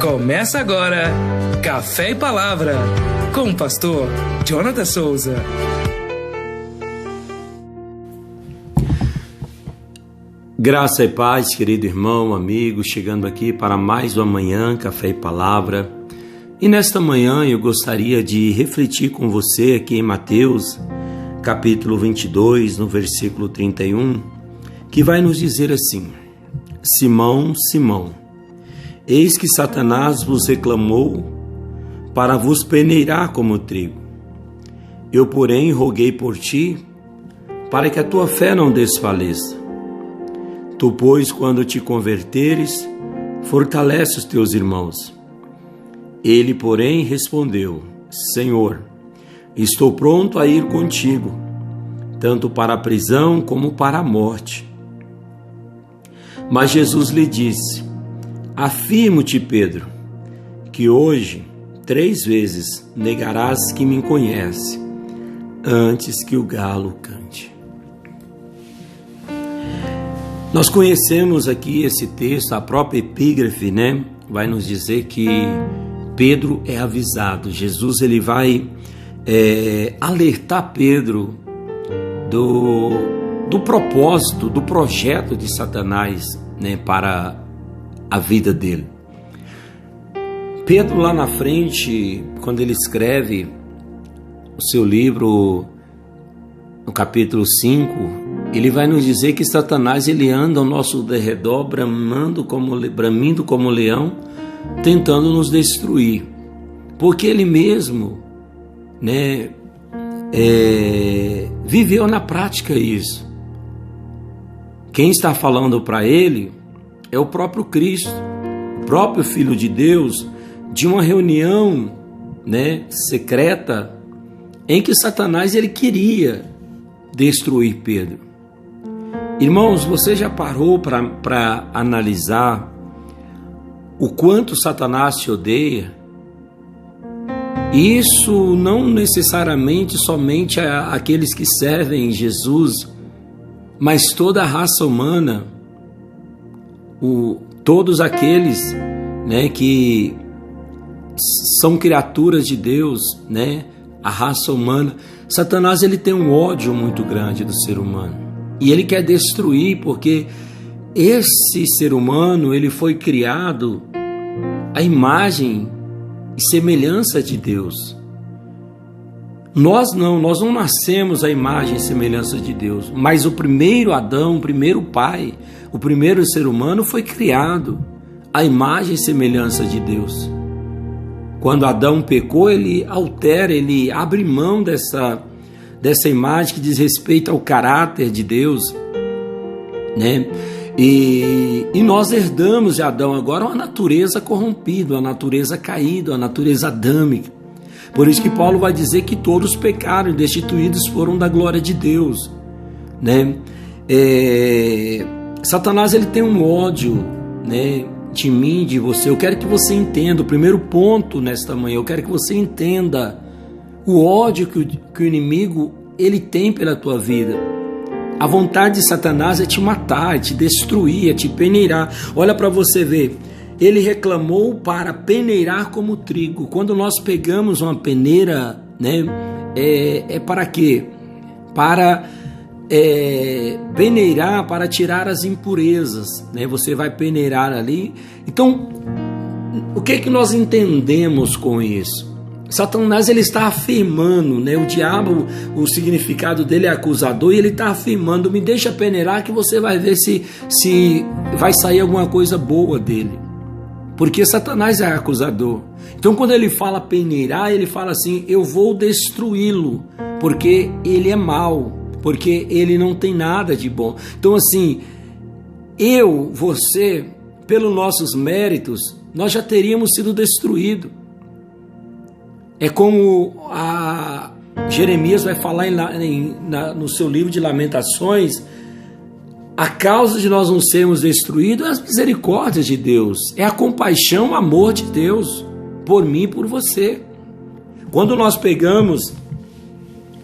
Começa agora Café e Palavra com o pastor Jonathan Souza. Graça e paz, querido irmão, amigo, chegando aqui para mais uma manhã, Café e Palavra. E nesta manhã eu gostaria de refletir com você aqui em Mateus, capítulo 22, no versículo 31, que vai nos dizer assim: Simão, Simão, eis que Satanás vos reclamou para vos peneirar como trigo. Eu, porém, roguei por ti, para que a tua fé não desfaleça. Tu, pois, quando te converteres, fortalece os teus irmãos. Ele, porém, respondeu: Senhor, estou pronto a ir contigo, tanto para a prisão como para a morte. Mas Jesus lhe disse: Afirmo-te, Pedro, que hoje 3 vezes negarás que me conhece, antes que o galo cante. Nós conhecemos aqui esse texto, a própria epígrafe, né? Vai nos dizer que Pedro é avisado. Jesus ele vai alertar Pedro do propósito, do projeto de Satanás, né, para a vida dele. Pedro, lá na frente, quando ele escreve o seu livro, no capítulo 5, ele vai nos dizer que Satanás ele anda ao nosso derredor, bramindo como leão, tentando nos destruir, porque ele mesmo, né, viveu na prática isso. Quem está falando para ele é o próprio Cristo, o próprio Filho de Deus, de uma reunião, né, secreta, em que Satanás ele queria destruir Pedro. Irmãos, você já parou para analisar o quanto Satanás te odeia? Isso não necessariamente somente aqueles que servem Jesus, mas toda a raça humana, todos aqueles, né, que são criaturas de Deus, né, a raça humana. Satanás ele tem um ódio muito grande do ser humano e ele quer destruir, porque esse ser humano ele foi criado à imagem e semelhança de Deus. Nós não nascemos à imagem e semelhança de Deus, mas o primeiro Adão, o primeiro pai, o primeiro ser humano foi criado à imagem e semelhança de Deus. Quando Adão pecou, ele altera, ele abre mão dessa imagem que diz respeito ao caráter de Deus, né? E nós herdamos de Adão agora uma natureza corrompida, uma natureza caída, uma natureza adâmica. Por isso que Paulo vai dizer que todos pecaram e destituídos foram da glória de Deus, né? Satanás ele tem um ódio, né, de mim, de você. Eu quero que você entenda, o primeiro ponto nesta manhã, eu quero que você entenda o ódio que o inimigo ele tem pela tua vida. A vontade de Satanás é te matar, é te destruir, é te peneirar. Olha para você ver. Ele reclamou para peneirar como trigo. Quando nós pegamos uma peneira, né, para quê? Para peneirar, para tirar as impurezas, né? Você vai peneirar ali. Então, o que é que nós entendemos com isso? Satanás ele está afirmando, né? O diabo, o significado dele é acusador, e ele está afirmando: me deixa peneirar que você vai ver se vai sair alguma coisa boa dele. Porque Satanás é acusador. Então, quando ele fala peneirar, ele fala assim: eu vou destruí-lo, porque ele é mau, porque ele não tem nada de bom. Então, assim, você, pelos nossos méritos, nós já teríamos sido destruídos. É como Jeremias vai falar no seu livro de Lamentações: a causa de nós não sermos destruídos é as misericórdias de Deus, é a compaixão, o amor de Deus por mim e por você. Quando nós pegamos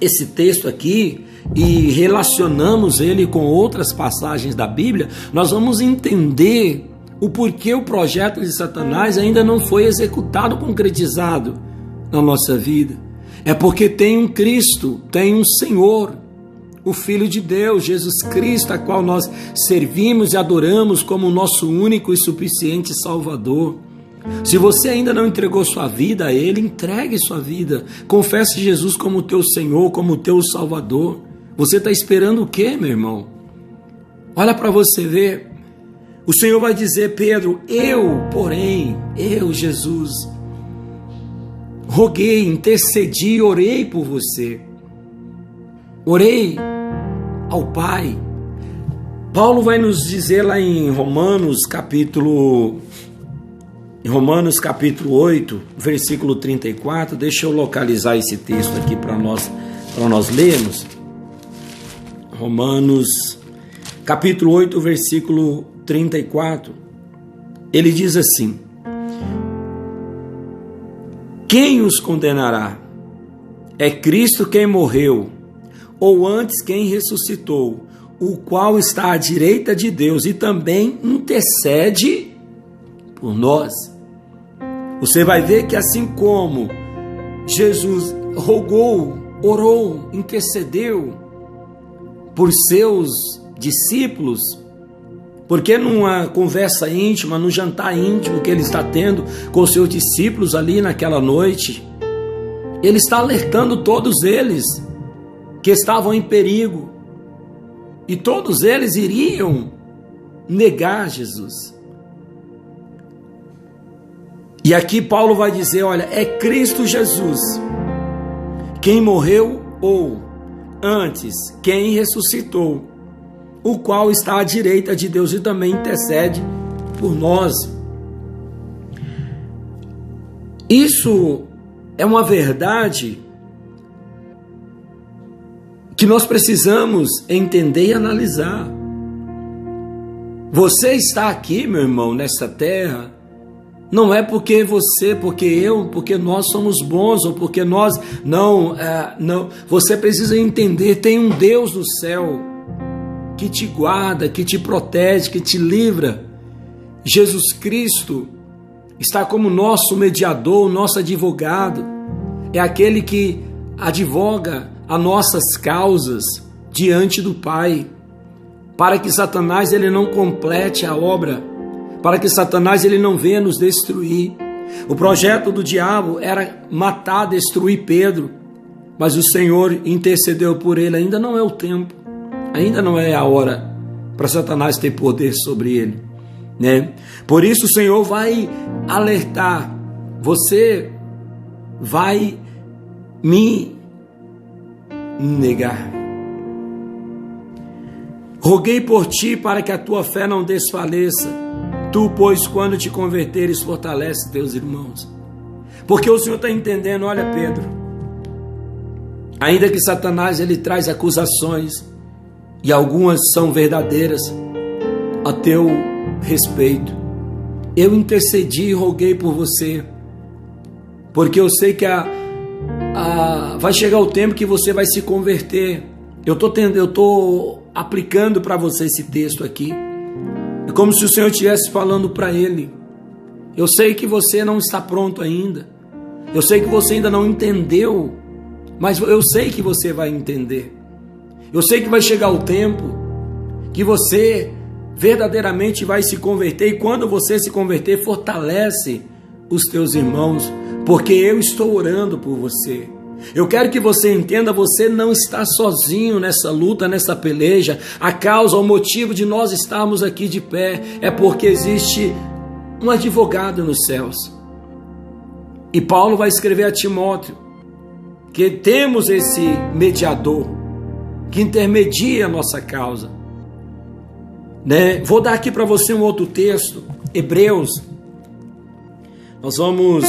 esse texto aqui e relacionamos ele com outras passagens da Bíblia, nós vamos entender o porquê o projeto de Satanás ainda não foi executado, concretizado na nossa vida. É porque tem um Cristo, tem um Senhor, o Filho de Deus, Jesus Cristo, a qual nós servimos e adoramos como nosso único e suficiente Salvador. Se você ainda não entregou sua vida a Ele, entregue sua vida. Confesse Jesus como teu Senhor, como teu Salvador. Você está esperando o quê, meu irmão? Olha para você ver. O Senhor vai dizer, Pedro, eu, Jesus, roguei, intercedi, orei por você. Orei ao Pai. Paulo vai nos dizer lá em Romanos capítulo 8, versículo 34, deixa eu localizar esse texto aqui para nós lermos. Romanos capítulo 8, versículo 34, ele diz assim: quem os condenará? É Cristo quem morreu, ou antes quem ressuscitou, o qual está à direita de Deus e também intercede por nós. Você vai ver que assim como Jesus rogou, orou, intercedeu por seus discípulos, porque numa conversa íntima, num jantar íntimo que ele está tendo com os seus discípulos ali naquela noite, ele está alertando todos eles que estavam em perigo, e todos eles iriam negar Jesus. E aqui Paulo vai dizer, olha, é Cristo Jesus quem morreu, ou antes quem ressuscitou, o qual está à direita de Deus e também intercede por nós. Isso é uma verdade que nós precisamos entender e analisar. Você está aqui, meu irmão, nessa terra, não é porque nós somos bons, ou porque nós não. Você precisa entender, tem um Deus no céu que te guarda, que te protege, que te livra. Jesus Cristo está como nosso mediador, nosso advogado. É aquele que advoga as nossas causas diante do Pai, para que Satanás ele não complete a obra, para que Satanás ele não venha nos destruir. O projeto do diabo era matar, destruir Pedro, mas o Senhor intercedeu por ele. Ainda não é o tempo, ainda não é a hora para Satanás ter poder sobre ele, né? Por isso o Senhor vai alertar: você vai me negar. Roguei por ti para que a tua fé não desfaleça. Tu, pois, quando te converteres, fortalece teus irmãos. Porque o Senhor está entendendo, olha, Pedro, ainda que Satanás ele traz acusações, e algumas são verdadeiras a teu respeito, eu intercedi e roguei por você, porque eu sei que vai chegar o tempo que você vai se converter. Eu estou aplicando para você esse texto aqui. É como se o Senhor estivesse falando para ele: eu sei que você não está pronto ainda, eu sei que você ainda não entendeu, mas eu sei que você vai entender. Eu sei que vai chegar o tempo que você verdadeiramente vai se converter, e quando você se converter, fortalece os teus irmãos, porque eu estou orando por você. Eu quero que você entenda, você não está sozinho nessa luta, nessa peleja. A causa, o motivo de nós estarmos aqui de pé é porque existe um advogado nos céus. E Paulo vai escrever a Timóteo que temos esse mediador que intermedia a nossa causa, né? Vou dar aqui para você um outro texto, Hebreus. Nós vamos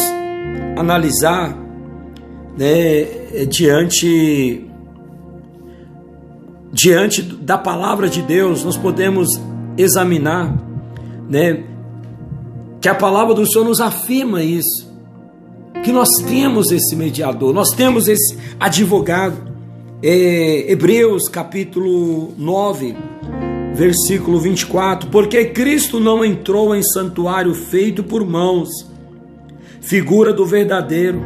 analisar, né, diante da palavra de Deus. Nós podemos examinar, né, que a palavra do Senhor nos afirma isso, que nós temos esse mediador, nós temos esse advogado. Hebreus capítulo 9, versículo 24, porque Cristo não entrou em santuário feito por mãos, figura do verdadeiro,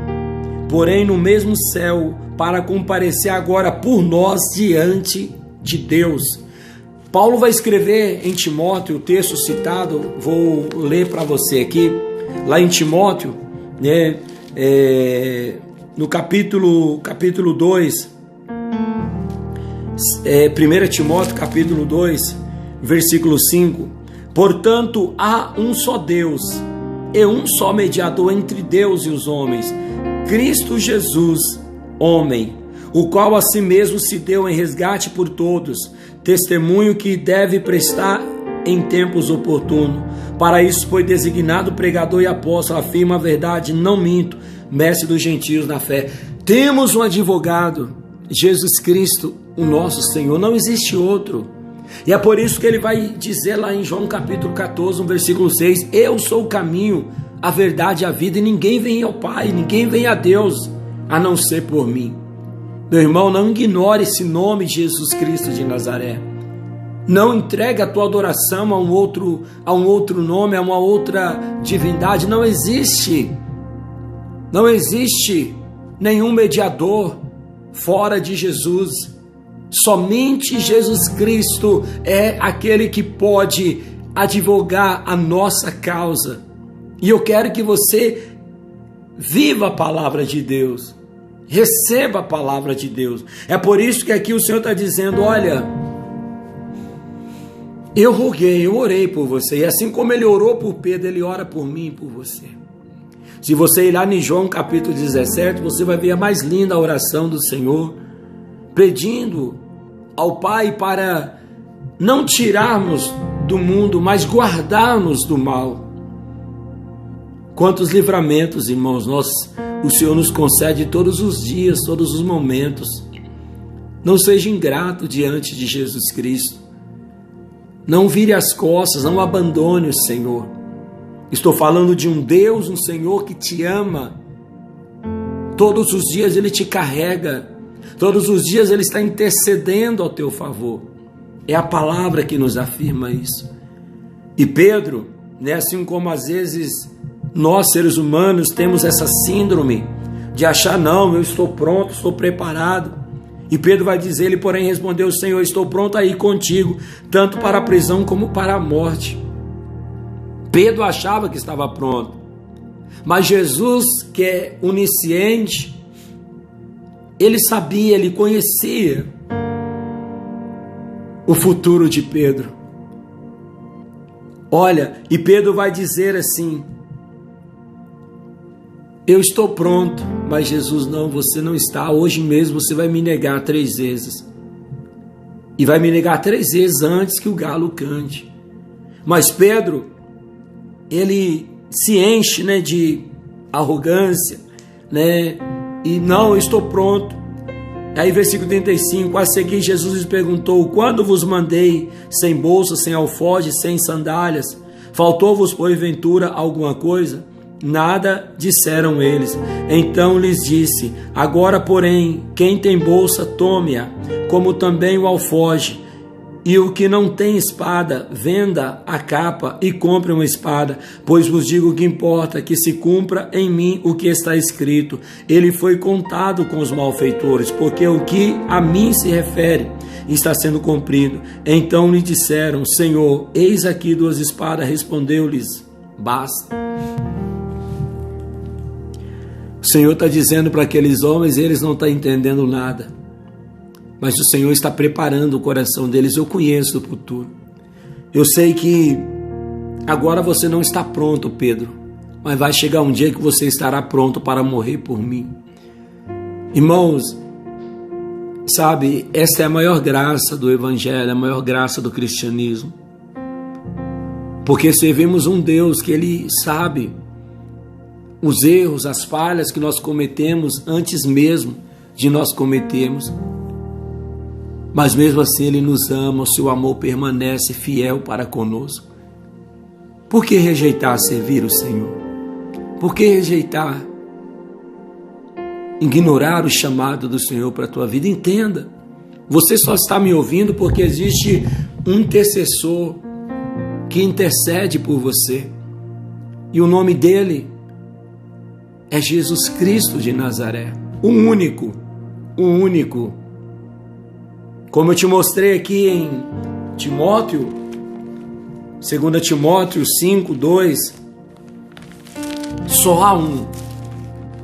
porém no mesmo céu, para comparecer agora por nós diante de Deus. Paulo vai escrever em Timóteo, o texto citado, vou ler para você aqui, lá em Timóteo, né, no capítulo 2, 1 Timóteo capítulo 2, versículo 5, portanto há um só Deus e um só mediador entre Deus e os homens, Cristo Jesus, homem, o qual a si mesmo se deu em resgate por todos, testemunho que deve prestar em tempos oportunos. Para isso foi designado pregador e apóstolo, afirma a verdade, não minto, mestre dos gentios na fé. Temos um advogado, Jesus Cristo, o nosso Senhor, não existe outro. E é por isso que ele vai dizer lá em João capítulo 14, no versículo 6, eu sou o caminho, a verdade e a vida, e ninguém vem ao Pai, ninguém vem a Deus, a não ser por mim. Meu irmão, não ignore esse nome de Jesus Cristo de Nazaré. Não entregue a tua adoração a um outro nome, a uma outra divindade. Não existe nenhum mediador fora de Jesus. Somente Jesus Cristo é aquele que pode advogar a nossa causa. E eu quero que você viva a palavra de Deus. Receba a palavra de Deus. É por isso que aqui o Senhor está dizendo, olha, eu roguei, eu orei por você. E assim como ele orou por Pedro, ele ora por mim e por você. Se você ir lá em João capítulo 17, você vai ver a mais linda oração do Senhor, pedindo ao Pai para não tirarmos do mundo, mas guardarmos do mal. Quantos livramentos, irmãos, o Senhor nos concede todos os dias, todos os momentos. Não seja ingrato diante de Jesus Cristo. Não vire as costas, não abandone o Senhor. Estou falando de um Deus, um Senhor que te ama. Todos os dias Ele te carrega. Todos os dias Ele está intercedendo ao teu favor. É a palavra que nos afirma isso. E Pedro, né, assim como às vezes nós, seres humanos, temos essa síndrome de achar, não, eu estou pronto, estou preparado. E Pedro vai dizer, ele porém respondeu, Senhor, estou pronto a ir contigo, tanto para a prisão como para a morte. Pedro achava que estava pronto. Mas Jesus, que é onisciente, ele sabia, ele conhecia o futuro de Pedro. Olha, e Pedro vai dizer assim, eu estou pronto, mas Jesus, não, você não está. Hoje mesmo você vai me negar 3 vezes. E vai me negar 3 vezes antes que o galo cante. Mas Pedro, ele se enche, né, de arrogância, né? E não, eu estou pronto. Aí versículo 35, a seguir Jesus lhes perguntou, quando vos mandei sem bolsa, sem alforje, sem sandálias, faltou-vos porventura alguma coisa? Nada, disseram eles. Então lhes disse, agora porém, quem tem bolsa, tome-a, como também o alforje, e o que não tem espada, venda a capa e compre uma espada, pois vos digo que importa que se cumpra em mim o que está escrito. Ele foi contado com os malfeitores, porque o que a mim se refere está sendo cumprido. Então lhe disseram, Senhor, eis aqui 2 espadas. Respondeu-lhes, basta. O Senhor está dizendo para aqueles homens, eles não estão entendendo nada. Mas o Senhor está preparando o coração deles. Eu conheço o futuro. Eu sei que agora você não está pronto, Pedro. Mas vai chegar um dia que você estará pronto para morrer por mim. Irmãos, sabe, esta é a maior graça do Evangelho, a maior graça do cristianismo. Porque servimos um Deus que Ele sabe os erros, as falhas que nós cometemos antes mesmo de nós cometermos. Mas mesmo assim Ele nos ama, o seu amor permanece fiel para conosco. Por que rejeitar servir o Senhor? Por que rejeitar, ignorar o chamado do Senhor para a tua vida? Entenda, você só está me ouvindo porque existe um intercessor que intercede por você. E o nome dele é Jesus Cristo de Nazaré, o único. Como eu te mostrei aqui em Timóteo, 2 Timóteo 5:2, só há um,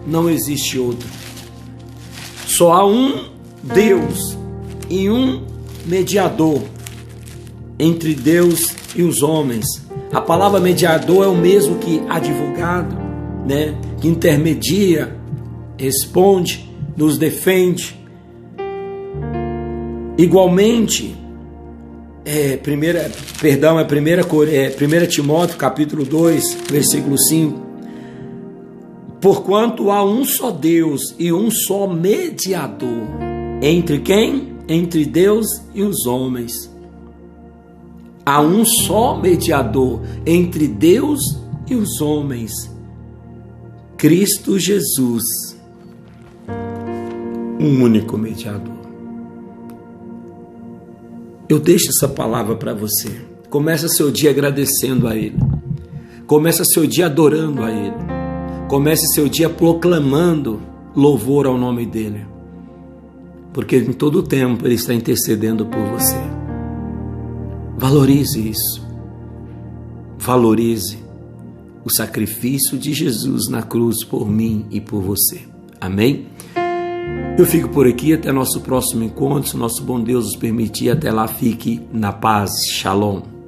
não existe outro. Só há um Deus e um mediador entre Deus e os homens. A palavra mediador é o mesmo que advogado, né? Que intermedia, responde, nos defende. Igualmente, 1 Timóteo capítulo 2, versículo 5. Porquanto há um só Deus e um só mediador. Entre quem? Entre Deus e os homens. Há um só mediador entre Deus e os homens. Cristo Jesus. Um único mediador. Eu deixo essa palavra para você. Começa seu dia agradecendo a Ele. Começa seu dia adorando a Ele. Comece seu dia proclamando louvor ao nome dEle. Porque em todo tempo Ele está intercedendo por você. Valorize isso. Valorize o sacrifício de Jesus na cruz por mim e por você. Amém? Eu fico por aqui, até nosso próximo encontro, se nosso bom Deus nos permitir. Até lá, fique na paz. Shalom.